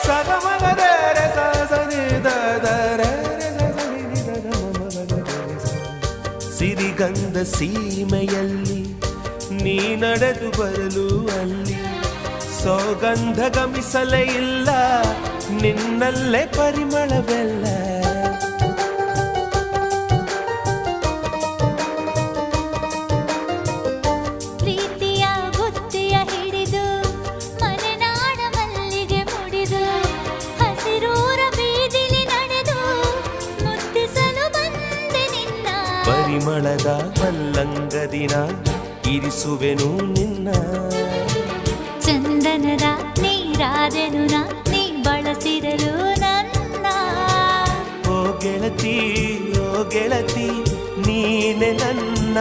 ಸಗಮಗದರೆ ಸಿರಿಗಂಧ ಸೀಮೆಯಲ್ಲಿ ನೀ ನಡೆದು ಬರಲು ಅಲ್ಲಿ ಸೌಗಂಧ ಗಮಿಸಲೇ ಇಲ್ಲ ನಿನ್ನಲ್ಲೇ ಪರಿಮಳವೆಲ್ಲ ಪ್ರೀತಿಯ ಬುತ್ತಿಯ ಹಿಡಿದು ಮಲೆನಾಡ ಮಲ್ಲಿಗೆ ಮುಡಿದು ಹಸಿರೂರ ಬೀದಿಲಿ ನಡೆದು ಮುತ್ತಿಸಲು ಬಂದೆ ನಿನ್ನ ಪರಿಮಳದ ಮಲ್ಲಂಗದಿನ ಇರಿಸುವೆನು ನಿನ್ನ ಚಂದನದ ನೀರಾದೆನು ನೀ ಬಳಸಿರಲು ನನ್ನ ಓ ಗೆಳತಿ ನೀನೆ ನನ್ನ